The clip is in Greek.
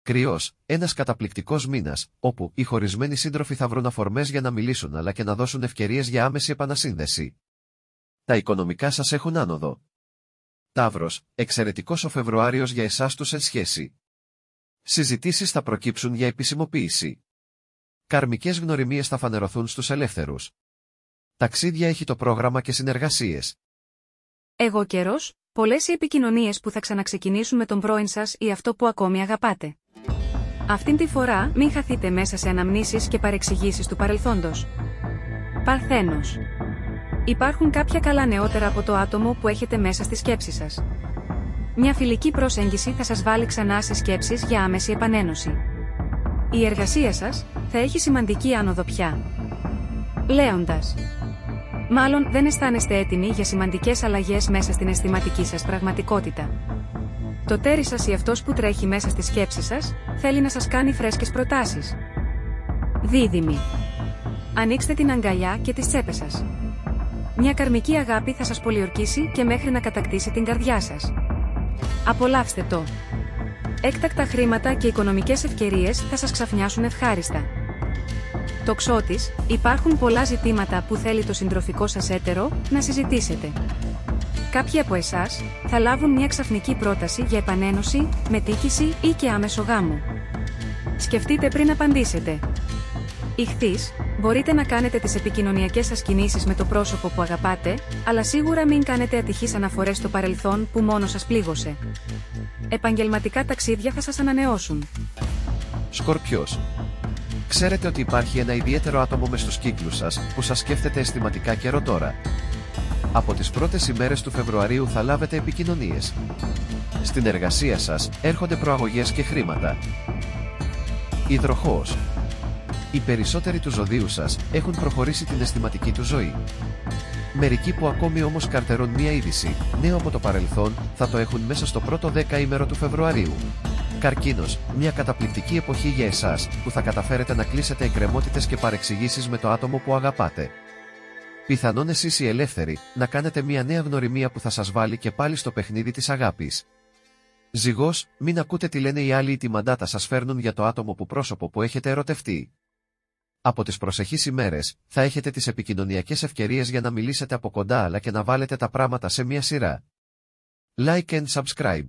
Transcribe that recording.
Κρυός, ένας καταπληκτικός μήνας, όπου οι χωρισμένοι σύντροφοι θα βρουν αφορμές για να μιλήσουν αλλά και να δώσουν ευκαιρίες για άμεση επανασύνδεση. Τα οικονομικά σας έχουν άνοδο. Ταύρος, εξαιρετικός ο Φεβρουάριος για εσάς τους εν σχέση. Συζητήσεις θα προκύψουν για επισημοποίηση. Καρμικές γνωριμίες θα φανερωθούν στους ελεύθερους. Ταξίδια έχει το πρόγραμμα και συνεργασίες. Εγώ καιρός, πολλές οι επικοινωνίες που θα ξαναξεκινήσουν με τον πρώην σας ή αυτό που ακόμη αγαπάτε. Αυτήν τη φορά μην χαθείτε μέσα σε αναμνήσεις και παρεξηγήσεις του παρελθόντος. Παρθένος. Υπάρχουν κάποια καλά νεότερα από το άτομο που έχετε μέσα στη σκέψη σας. Μια φιλική προσέγγιση θα σας βάλει ξανά σε σκέψεις για άμεση επανένωση. Η εργασία σας θα έχει σημαντική άνοδο πια. Λέοντας. Μάλλον δεν αισθάνεστε έτοιμοι για σημαντικές αλλαγές μέσα στην αισθηματική σας πραγματικότητα. Το τέρι σας ή αυτός που τρέχει μέσα στη σκέψη σας, θέλει να σας κάνει φρέσκες προτάσεις. Δίδυμοι. Ανοίξτε την αγκαλιά και τις τσέπες σας. Μια καρμική αγάπη θα σας πολιορκήσει και μέχρι να κατακτήσει την καρδιά σας. Απολαύστε το. Έκτακτα χρήματα και οικονομικές ευκαιρίες θα σας ξαφνιάσουν ευχάριστα. Τοξότης, υπάρχουν πολλά ζητήματα που θέλει το συντροφικό σας έτερο να συζητήσετε. Κάποιοι από εσάς θα λάβουν μια ξαφνική πρόταση για επανένωση, μετοίκηση ή και άμεσο γάμο. Σκεφτείτε πριν απαντήσετε. Ιχθύς, μπορείτε να κάνετε τις επικοινωνιακές σας κινήσεις με το πρόσωπο που αγαπάτε, αλλά σίγουρα μην κάνετε ατυχείς αναφορές στο παρελθόν που μόνο σας πλήγωσε. Επαγγελματικά ταξίδια θα σας ανανεώσουν. Σκορπιός. Ξέρετε ότι υπάρχει ένα ιδιαίτερο άτομο μες στους κύκλους σας που σας σκέφτεται αισθηματικά καιρό τώρα. Από τις πρώτες ημέρες του Φεβρουαρίου θα λάβετε επικοινωνίες. Στην εργασία σας έρχονται προαγωγές και χρήματα. Υδροχόος. Οι περισσότεροι του ζωδίου σας έχουν προχωρήσει την αισθηματική του ζωή. Μερικοί που ακόμη όμως καρτερούν μία είδηση, νέο από το παρελθόν, θα το έχουν μέσα στο πρώτο 10ήμερο του Φεβρουαρίου. Καρκίνος, μια καταπληκτική εποχή για εσάς, που θα καταφέρετε να κλείσετε εκκρεμότητες και παρεξηγήσεις με το άτομο που αγαπάτε. Πιθανόν εσείς οι ελεύθεροι, να κάνετε μια νέα γνωριμία που θα σας βάλει και πάλι στο παιχνίδι της αγάπης. Ζυγός, μην ακούτε τι λένε οι άλλοι ή τι μαντάτα σας φέρνουν για το άτομο που πρόσωπο που έχετε ερωτευτεί. Από τις προσεχείς ημέρες, θα έχετε τις επικοινωνιακές ευκαιρίες για να μιλήσετε από κοντά αλλά και να βάλετε τα πράγματα σε μια σειρά. Like and subscribe.